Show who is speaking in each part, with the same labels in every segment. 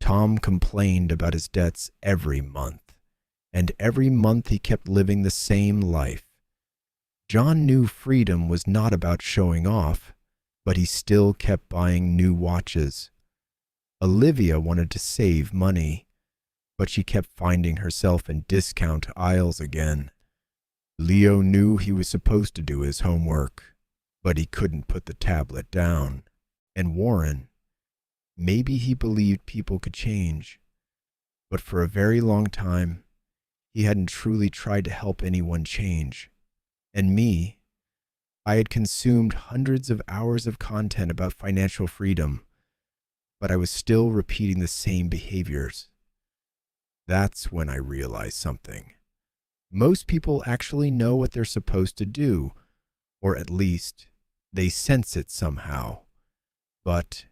Speaker 1: Tom complained about his debts every month, and every month he kept living the same life. John knew freedom was not about showing off, but he still kept buying new watches. Olivia wanted to save money, but she kept finding herself in discount aisles again. Leo knew he was supposed to do his homework, but he couldn't put the tablet down. And Warren, maybe he believed people could change, but for a very long time, he hadn't truly tried to help anyone change. And me, I had consumed hundreds of hours of content about financial freedom, but I was still repeating the same behaviors. That's when I realized something. Most people actually know what they're supposed to do, or at least they sense it somehow. But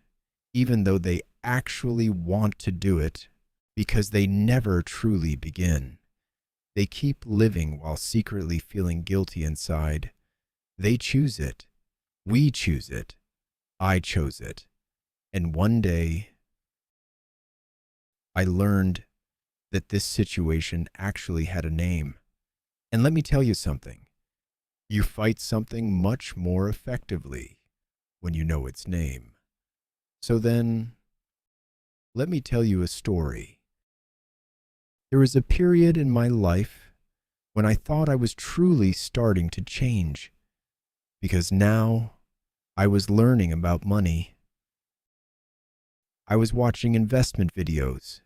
Speaker 1: even though they actually want to do it, because they never truly begin, they keep living while secretly feeling guilty inside. They choose it. We choose it. I chose it. And one day, I learned that this situation actually had a name. And let me tell you something. You fight something much more effectively when you know its name. So then, let me tell you a story. There was a period in my life when I thought I was truly starting to change, because now I was learning about money. I was watching investment videos,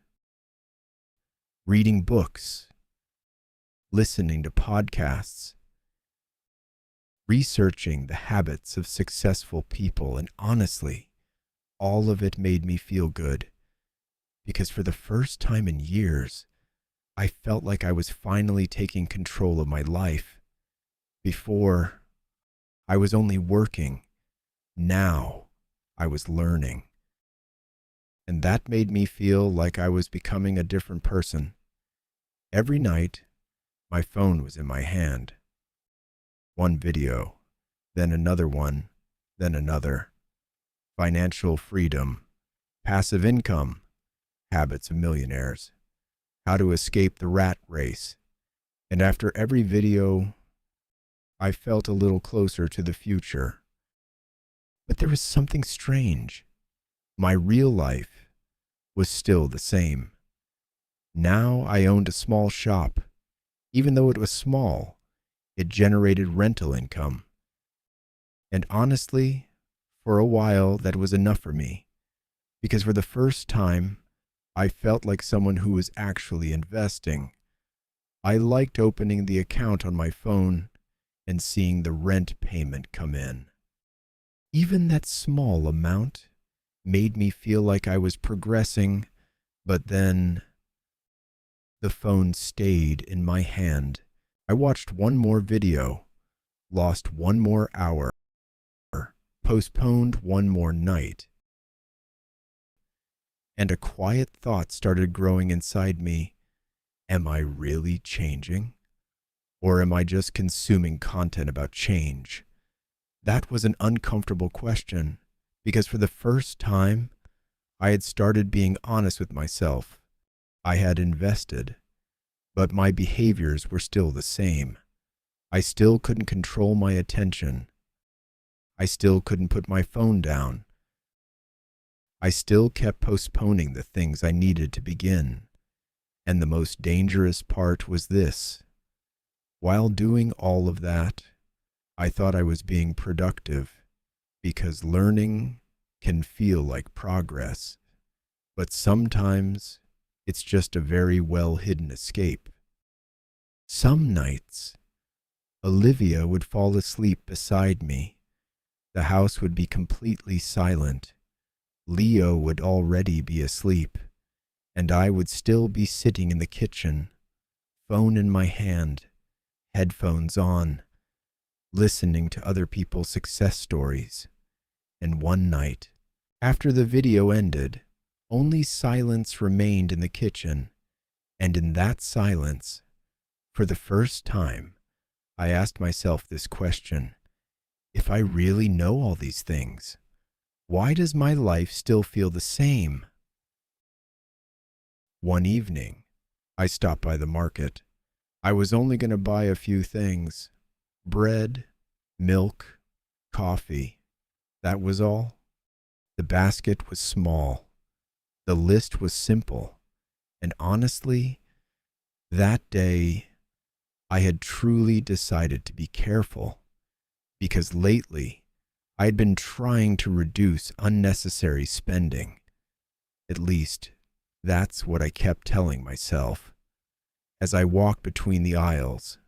Speaker 1: reading books, listening to podcasts, researching the habits of successful people, and honestly, all of it made me feel good, because for the first time in years, I felt like I was finally taking control of my life. Before, I was only working. Now, I was learning. And that made me feel like I was becoming a different person. Every night, my phone was in my hand. One video, then another one, then another. Financial freedom, passive income, habits of millionaires, how to escape the rat race. And after every video, I felt a little closer to the future. But there was something strange. My real life was still the same. Now I owned a small shop. Even though it was small, it generated rental income. And honestly, for a while, that was enough for me, because for the first time, I felt like someone who was actually investing. I liked opening the account on my phone and seeing the rent payment come in. Even that small amount made me feel like I was progressing, but then the phone stayed in my hand. I watched one more video, lost one more hour, postponed one more night. And a quiet thought started growing inside me. Am I really changing? Or am I just consuming content about change? That was an uncomfortable question, because for the first time, I had started being honest with myself. I had invested, but my behaviors were still the same. I still couldn't control my attention. I still couldn't put my phone down. I still kept postponing the things I needed to begin. And the most dangerous part was this. While doing all of that, I thought I was being productive, because learning can feel like progress, but sometimes it's just a very well-hidden escape. Some nights, Olivia would fall asleep beside me. The house would be completely silent. Leo would already be asleep, and I would still be sitting in the kitchen, phone in my hand, headphones on, listening to other people's success stories. And one night, after the video ended, only silence remained in the kitchen, and in that silence, for the first time, I asked myself this question. If I really know all these things, why does my life still feel the same? One evening, I stopped by the market. I was only going to buy a few things: bread, milk, coffee. That was all. The basket was small. The list was simple. And honestly, that day, I had truly decided to be careful, because lately I had been trying to reduce unnecessary spending. At least, that's what I kept telling myself. As I walked between the aisles,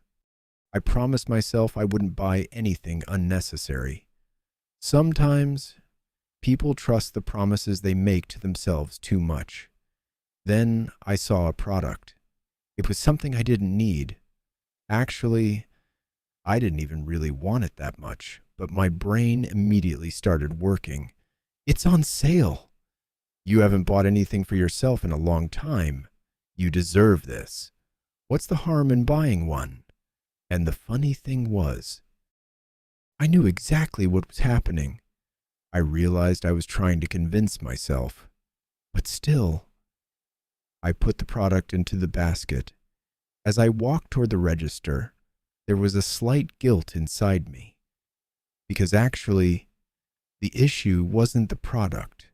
Speaker 1: I promised myself I wouldn't buy anything unnecessary. Sometimes, people trust the promises they make to themselves too much. Then I saw a product. It was something I didn't need. Actually, I didn't even really want it that much, but my brain immediately started working. It's on sale. You haven't bought anything for yourself in a long time. You deserve this. What's the harm in buying one? And the funny thing was, I knew exactly what was happening. I realized I was trying to convince myself. But still, I put the product into the basket. As I walked toward the register, there was a slight guilt inside me. Because actually, the issue wasn't the product.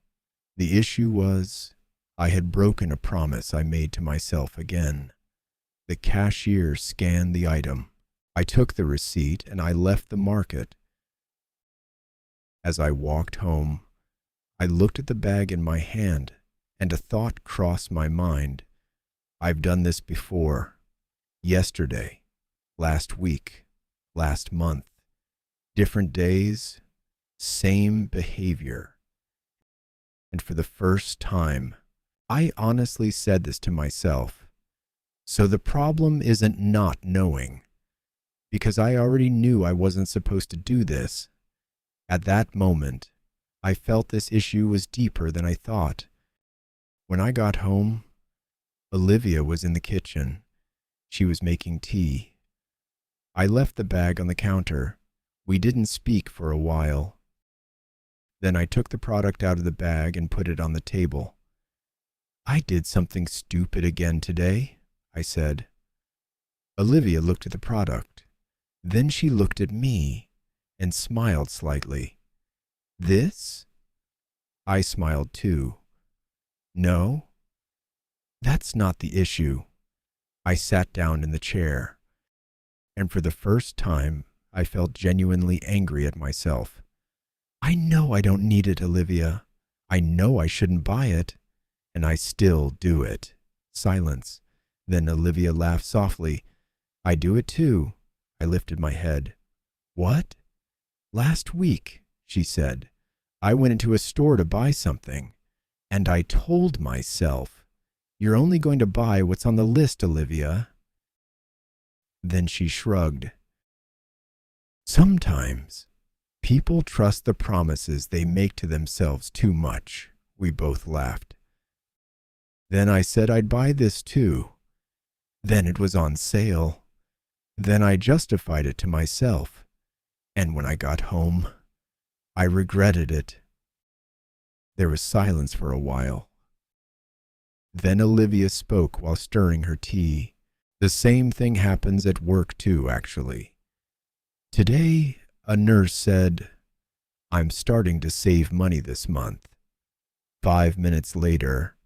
Speaker 1: The issue was, I had broken a promise I made to myself again. The cashier scanned the item. I took the receipt and I left the market. As I walked home, I looked at the bag in my hand, and a thought crossed my mind. I've done this before. Yesterday, last week, last month. Different days, same behavior. And for the first time, I honestly said this to myself. So the problem isn't not knowing, because I already knew I wasn't supposed to do this. At that moment, I felt this issue was deeper than I thought. When I got home, Olivia was in the kitchen. She was making tea. I left the bag on the counter. We didn't speak for a while. Then I took the product out of the bag and put it on the table. I did something stupid again today, I said. Olivia looked at the product. Then she looked at me and smiled slightly. This? I smiled too. No, that's not the issue. I sat down in the chair, and for the first time, I felt genuinely angry at myself. I know I don't need it, Olivia. I know I shouldn't buy it, and I still do it. Silence. Then Olivia laughed softly. I do it too. I lifted my head. What? Last week, she said, I went into a store to buy something, and I told myself, you're only going to buy what's on the list, Olivia. Then she shrugged. Sometimes people trust the promises they make to themselves too much. We both laughed. Then I said I'd buy this too. Then it was on sale. Then I justified it to myself. And when I got home, I regretted it. There was silence for a while. Then Olivia spoke while stirring her tea. The same thing happens at work too, actually. Today, a nurse said, I'm starting to save money this month. 5 minutes later,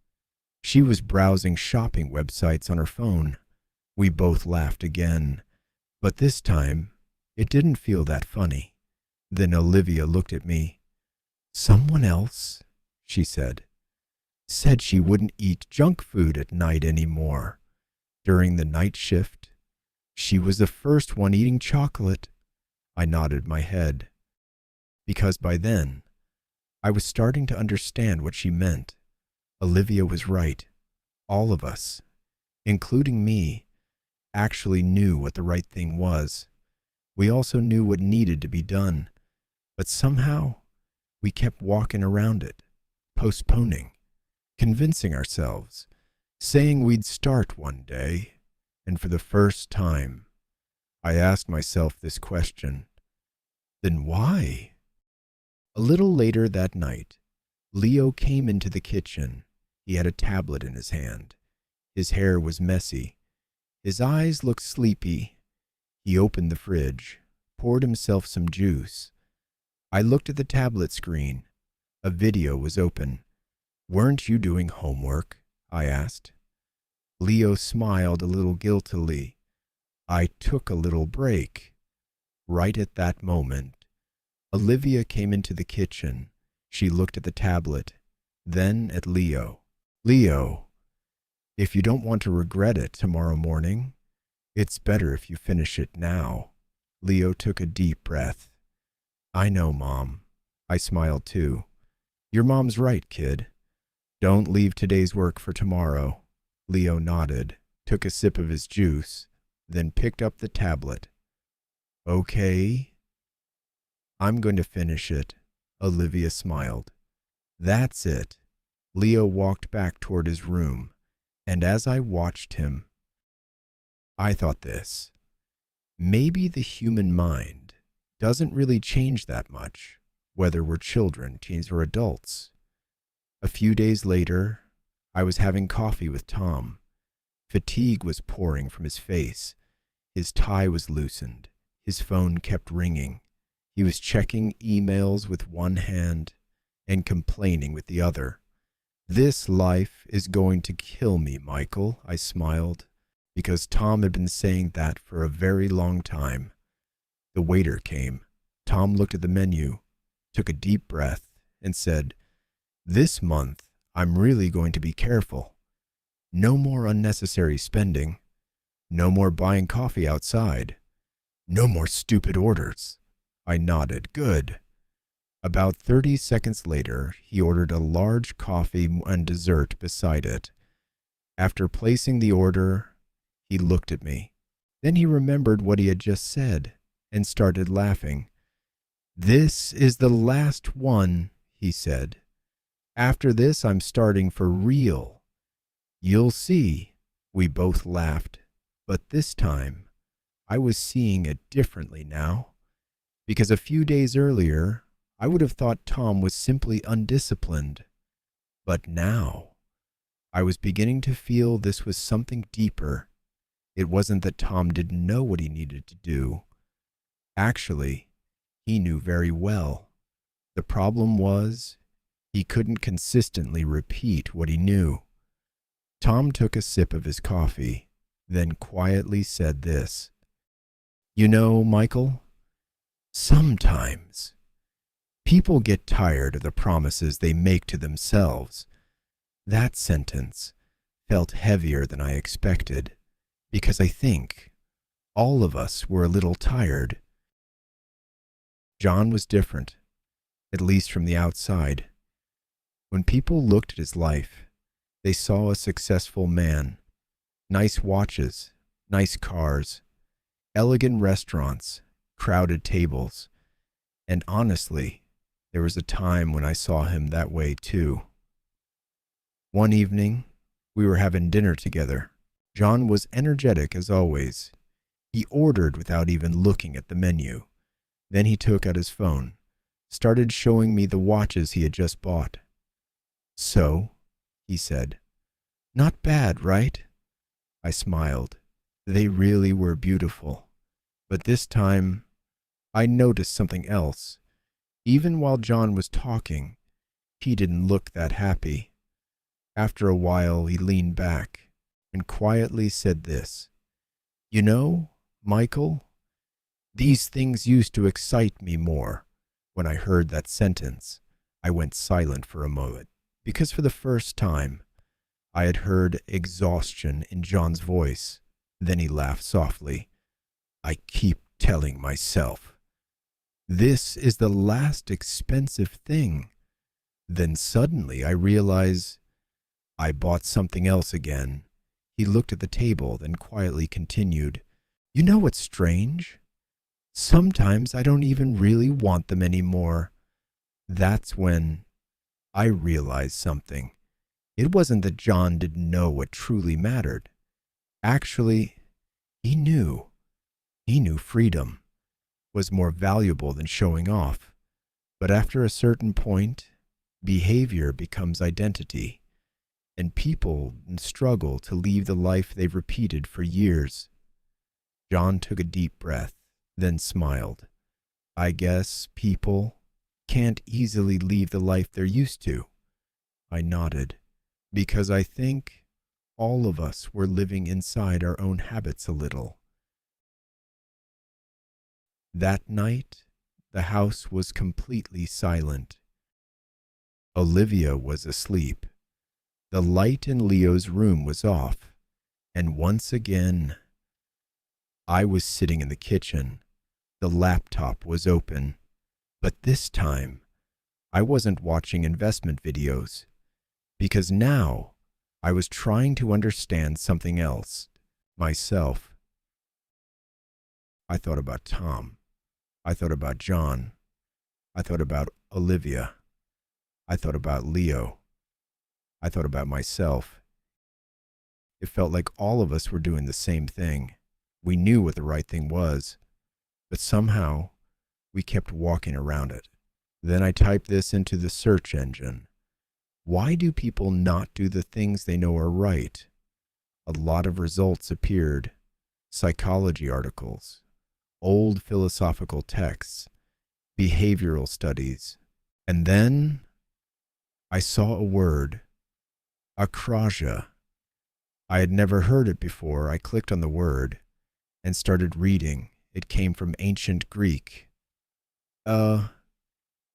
Speaker 1: she was browsing shopping websites on her phone. We both laughed again, but this time, it didn't feel that funny. Then Olivia looked at me. Someone else, she said she wouldn't eat junk food at night anymore. During the night shift, she was the first one eating chocolate. I nodded my head, because by then, I was starting to understand what she meant. Olivia was right. All of us, including me, actually knew what the right thing was. We also knew what needed to be done, but somehow we kept walking around it, postponing, convincing ourselves, saying we'd start one day, and for the first time, I asked myself this question. Then why? A little later that night, Leo came into the kitchen. He had a tablet in his hand. His hair was messy. His eyes looked sleepy. He opened the fridge, poured himself some juice. I looked at the tablet screen. A video was open. "Weren't you doing homework?" I asked. Leo smiled a little guiltily. "I took a little break." Right at that moment, Olivia came into the kitchen. She looked at the tablet, then at Leo. "Leo, if you don't want to regret it tomorrow morning, it's better if you finish it now." Leo took a deep breath. "I know, Mom." I smiled too. "Your mom's right, kid. Don't leave today's work for tomorrow." Leo nodded, took a sip of his juice, then picked up the tablet. "Okay, I'm going to finish it." Olivia smiled. "That's it." Leo walked back toward his room, and as I watched him, I thought this. Maybe the human mind doesn't really change that much, whether we're children, teens, or adults. A few days later, I was having coffee with Tom. Fatigue was pouring from his face. His tie was loosened. His phone kept ringing. He was checking emails with one hand and complaining with the other. "This life is going to kill me, Michael," I smiled, because Tom had been saying that for a very long time. The waiter came. Tom looked at the menu, took a deep breath, and said, "This month, I'm really going to be careful. No more unnecessary spending. No more buying coffee outside. No more stupid orders." I nodded. "Good." About 30 seconds later, he ordered a large coffee and dessert beside it. After placing the order, he looked at me. Then he remembered what he had just said and started laughing. "This is the last one," he said. "After this, I'm starting for real. You'll see." We both laughed, but this time, I was seeing it differently now. Because a few days earlier, I would have thought Tom was simply undisciplined. But now, I was beginning to feel this was something deeper. It wasn't that Tom didn't know what he needed to do. Actually, he knew very well. The problem was, he couldn't consistently repeat what he knew. Tom took a sip of his coffee, then quietly said this. "You know, Michael, sometimes people get tired of the promises they make to themselves." That sentence felt heavier than I expected, because I think all of us were a little tired. John was different, at least from the outside. When people looked at his life, they saw a successful man, nice watches, nice cars, elegant restaurants, crowded tables, and honestly, there was a time when I saw him that way too. One evening, we were having dinner together. John was energetic as always. He ordered without even looking at the menu. Then he took out his phone, started showing me the watches he had just bought. "So," he said, "not bad, right?" I smiled. They really were beautiful. But this time, I noticed something else. Even while John was talking, he didn't look that happy. After a while, he leaned back and quietly said this. "You know, Michael, these things used to excite me more." When I heard that sentence, I went silent for a moment, because for the first time, I had heard exhaustion in John's voice. Then he laughed softly. "I keep telling myself, this is the last expensive thing. Then suddenly I realize I bought something else again." He looked at the table, then quietly continued, "You know what's strange? Sometimes I don't even really want them anymore." That's when I realized something. It wasn't that John didn't know what truly mattered. Actually, he knew. He knew freedom was more valuable than showing off. But after a certain point, behavior becomes identity. and people struggle to leave the life they've repeated for years. John took a deep breath, then smiled. I guess people can't easily leave the life they're used to. I nodded, because I think all of us were living inside our own habits a little. That night, the house was completely silent. Olivia was asleep. The light in Leo's room was off, and once again, I was sitting in the kitchen. The laptop was open, but this time, I wasn't watching investment videos, because now I was trying to understand something else, myself. I thought about Tom. I thought about John. I thought about Olivia. I thought about Leo. I thought about myself. It felt like all of us were doing the same thing. We knew what the right thing was, but somehow we kept walking around it. Then I typed this into the search engine. Why do people not do the things they know are right? A lot of results appeared. Psychology articles, old philosophical texts, behavioral studies. And then I saw a word, Akrasia. I had never heard it before. I clicked on the word and started reading. It came from ancient Greek.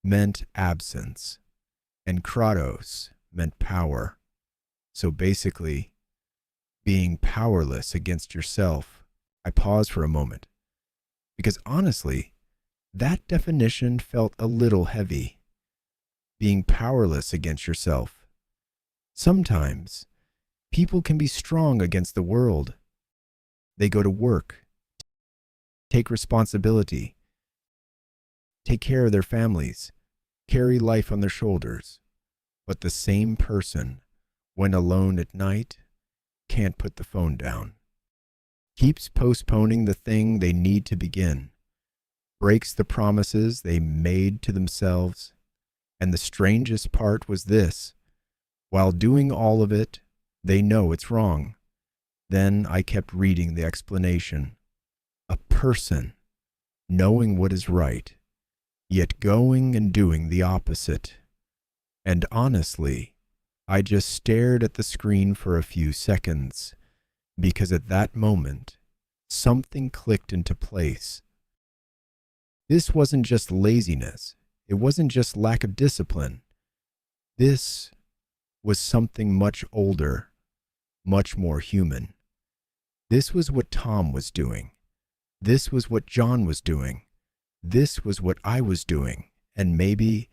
Speaker 1: Meant absence, and kratos meant power. So basically, being powerless against yourself. I paused for a moment, because honestly, that definition felt a little heavy. Being powerless against yourself. Sometimes, people can be strong against the world. They go to work, take responsibility, take care of their families, carry life on their shoulders. But the same person, when alone at night, can't put the phone down. Keeps postponing the thing they need to begin. Breaks the promises they made to themselves. And the strangest part was this. While doing all of it, they know it's wrong. Then I kept reading the explanation. A person knowing what is right, yet going and doing the opposite. And honestly, I just stared at the screen for a few seconds, because at that moment, something clicked into place. This wasn't just laziness. It wasn't just lack of discipline. This was something much older, much more human. This was what Tom was doing. This was what John was doing. This was what I was doing. And maybe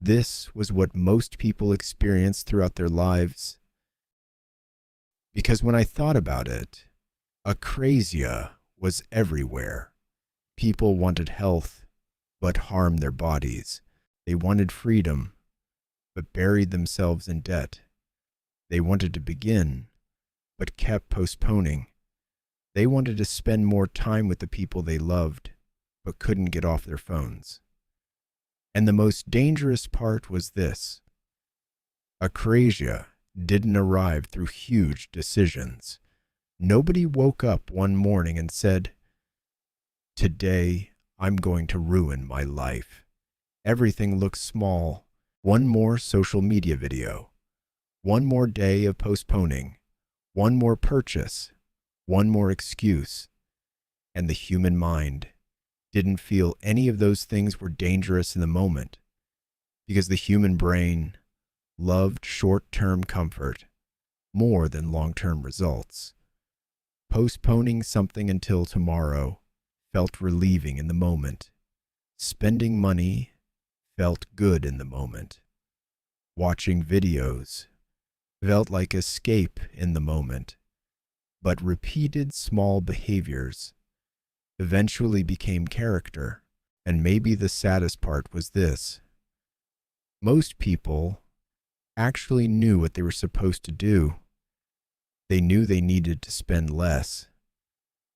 Speaker 1: this was what most people experience throughout their lives. Because when I thought about it, Akrasia was everywhere. People wanted health, but harmed their bodies. They wanted freedom, but buried themselves in debt. They wanted to begin, but kept postponing. They wanted to spend more time with the people they loved, but couldn't get off their phones. And the most dangerous part was this. Akrasia didn't arrive through huge decisions. Nobody woke up one morning and said, "Today, I'm going to ruin my life." Everything looks small. One more social media video. One more day of postponing. One more purchase. One more excuse. And the human mind didn't feel any of those things were dangerous in the moment, because the human brain loved short-term comfort more than long-term results. Postponing something until tomorrow felt relieving in the moment. Spending money felt good in the moment. Watching videos felt like escape in the moment. But repeated small behaviors eventually became character. And maybe the saddest part was this. Most people actually knew what they were supposed to do. They knew they needed to spend less.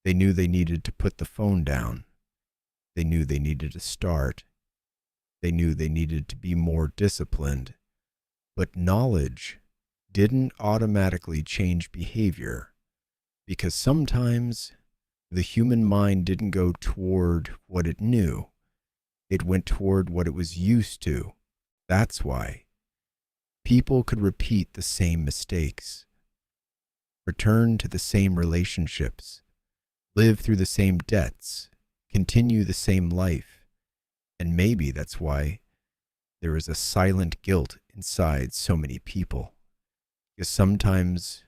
Speaker 1: They knew they needed to put the phone down. They knew they needed to start. They knew they needed to be more disciplined. But knowledge didn't automatically change behavior, because sometimes the human mind didn't go toward what it knew. It went toward what it was used to. That's why people could repeat the same mistakes, return to the same relationships, live through the same debts, continue the same life. And maybe that's why there is a silent guilt inside so many people. Because sometimes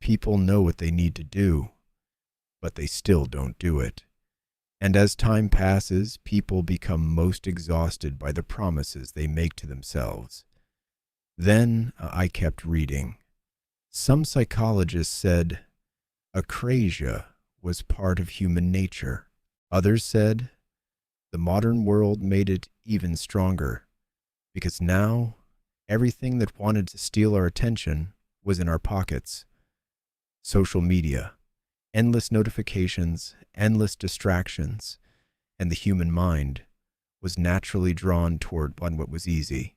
Speaker 1: people know what they need to do, but they still don't do it. And as time passes, people become most exhausted by the promises they make to themselves. Then I kept reading. Some psychologists said Akrasia was part of human nature. Others said the modern world made it even stronger, because now everything that wanted to steal our attention was in our pockets. Social media, endless notifications, endless distractions, and the human mind was naturally drawn toward what was easy.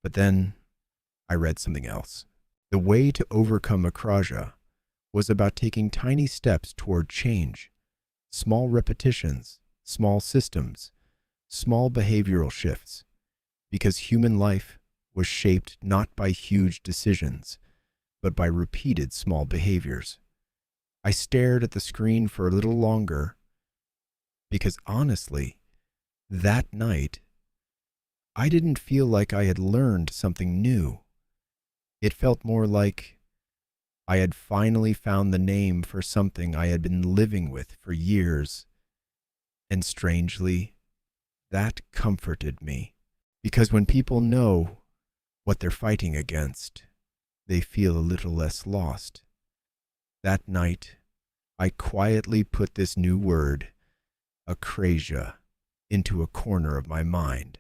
Speaker 1: But then I read something else. The way to overcome Akrasia was about taking tiny steps toward change, small repetitions, small systems, small behavioral shifts, because human life was shaped not by huge decisions, but by repeated small behaviors. I stared at the screen for a little longer because honestly, that night, I didn't feel like I had learned something new. It felt more like I had finally found the name for something I had been living with for years. And strangely, that comforted me. Because when people know what they're fighting against, they feel a little less lost. That night, I quietly put this new word, Akrasia, into a corner of my mind.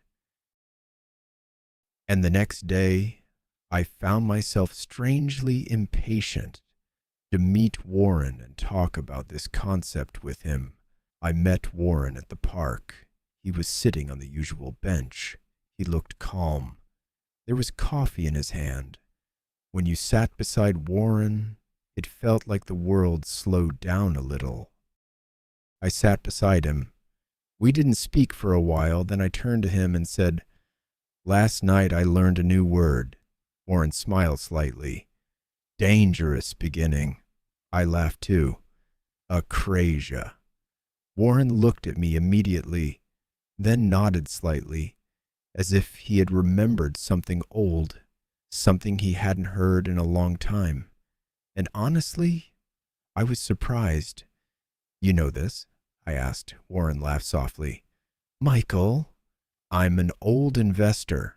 Speaker 1: And the next day, I found myself strangely impatient to meet Warren and talk about this concept with him. I met Warren at the park. He was sitting on the usual bench. He looked calm. There was coffee in his hand. When you sat beside Warren, it felt like the world slowed down a little. I sat beside him. We didn't speak for a while, then I turned to him and said, "Last night I learned a new word." Warren smiled slightly. "Dangerous beginning." I laughed too. Akrasia. Warren looked at me immediately, then nodded slightly, as if he had remembered something old, something he hadn't heard in a long time. And honestly, I was surprised. "You know this?" I asked. Warren laughed softly. "Michael, I'm an old investor.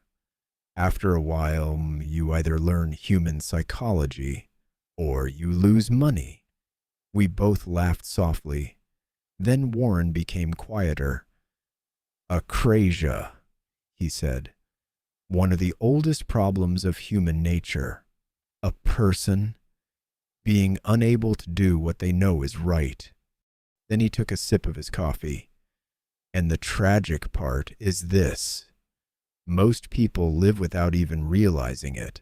Speaker 1: After a while, you either learn human psychology or you lose money." We both laughed softly. Then Warren became quieter. "Akrasia," he said. "One of the oldest problems of human nature. A person being unable to do what they know is right." Then he took a sip of his coffee. "And the tragic part is this. Most people live without even realizing it."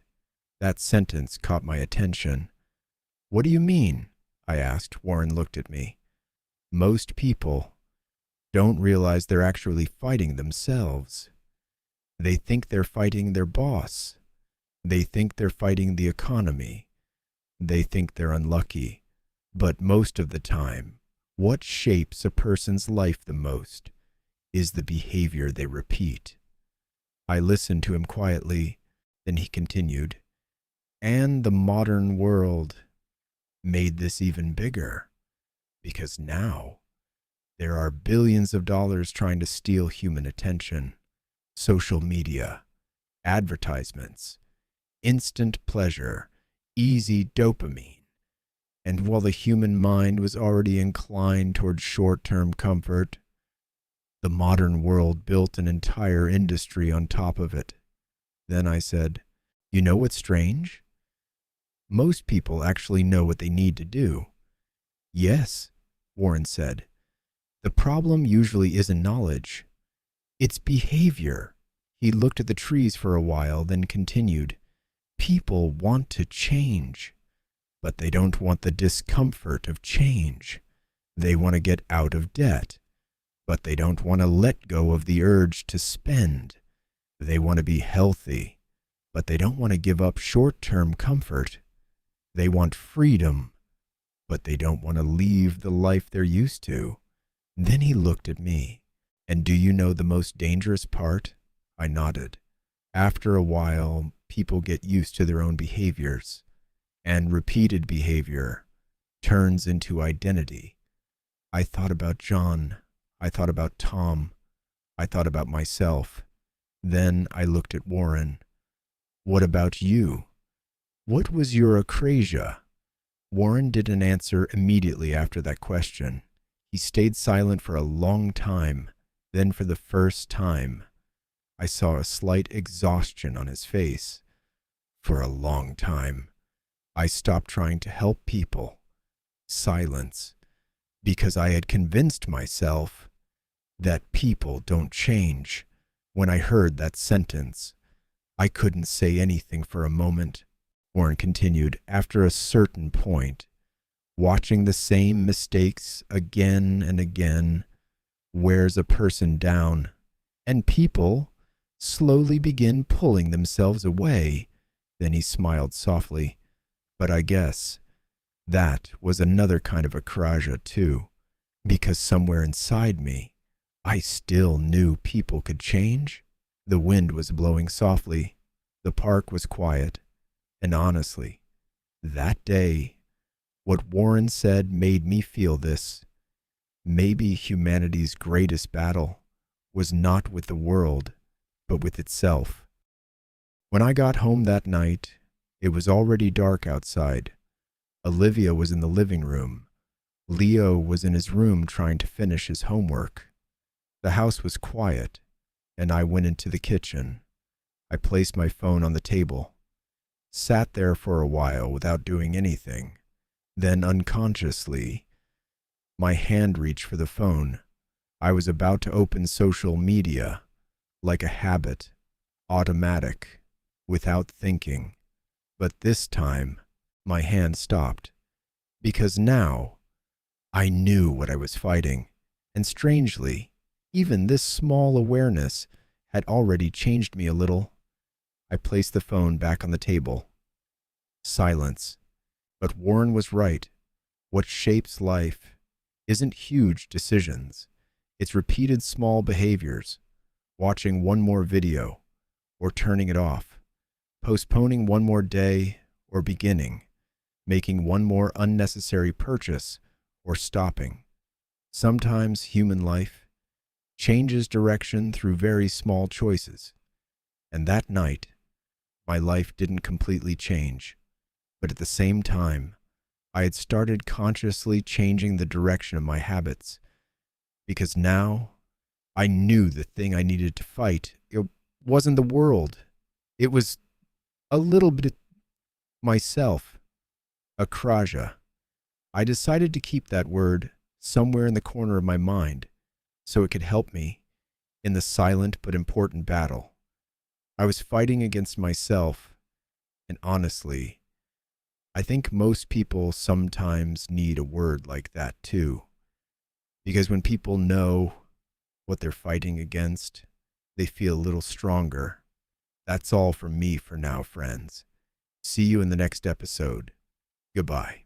Speaker 1: That sentence caught my attention. "What do you mean?" I asked. Warren looked at me. "Most people don't realize they're actually fighting themselves. They think they're fighting their boss. They think they're fighting the economy. They think they're unlucky. But most of the time, what shapes a person's life the most is the behavior they repeat." I listened to him quietly, then he continued, "And the modern world made this even bigger, because now there are billions of dollars trying to steal human attention. Social media, advertisements, instant pleasure, easy dopamine. And while the human mind was already inclined toward short-term comfort, the modern world built an entire industry on top of it." Then I said, "You know what's strange? Most people actually know what they need to do." "Yes," Warren said. "The problem usually isn't knowledge. It's behavior." He looked at the trees for a while, then continued, People want to change, but they don't want the discomfort of change. They want to get out of debt, but they don't want to let go of the urge to spend. They want to be healthy, but they don't want to give up short-term comfort. They want freedom, but they don't want to leave the life they're used to. Then he looked at me. And do you know the most dangerous part? I nodded. After a while, people get used to their own behaviors, and repeated behavior turns into identity. I thought about John. I thought about Tom. I thought about myself. Then I looked at Warren. What about you? What was your Akrasia? Warren didn't answer immediately after that question. He stayed silent for a long time. Then for the first time, I saw a slight exhaustion on his face. For a long time, I stopped trying to help people. Silence. Because I had convinced myself that people don't change. When I heard that sentence, I couldn't say anything for a moment. Warren continued, after a certain point, watching the same mistakes again and again wears a person down, and people slowly begin pulling themselves away. Then he smiled softly. But I guess that was another kind of Akrasia too, because somewhere inside me, I still knew people could change. The wind was blowing softly. The park was quiet. And honestly, that day, what Warren said made me feel this. Maybe humanity's greatest battle was not with the world, but with itself. When I got home that night, it was already dark outside. Olivia was in the living room. Leo was in his room trying to finish his homework. The house was quiet, and I went into the kitchen. I placed my phone on the table, sat there for a while without doing anything. Then unconsciously, my hand reached for the phone. I was about to open social media, like a habit, automatic, without thinking. But this time, my hand stopped, because now I knew what I was fighting, and strangely, even this small awareness had already changed me a little. I placed the phone back on the table. Silence. But Warren was right. What shapes life isn't huge decisions. It's repeated small behaviors. Watching one more video, or turning it off. Postponing one more day, or beginning. Making one more unnecessary purchase, or stopping. Sometimes human life changes direction through very small choices. And that night, my life didn't completely change. But at the same time, I had started consciously changing the direction of my habits, because now I knew the thing I needed to fight. It wasn't the world. It was a little bit myself, Akrasia. I decided to keep that word somewhere in the corner of my mind so it could help me in the silent but important battle. I was fighting against myself, and honestly, I think most people sometimes need a word like that too. Because when people know what they're fighting against, they feel a little stronger. That's all from me for now, friends. See you in the next episode. Goodbye.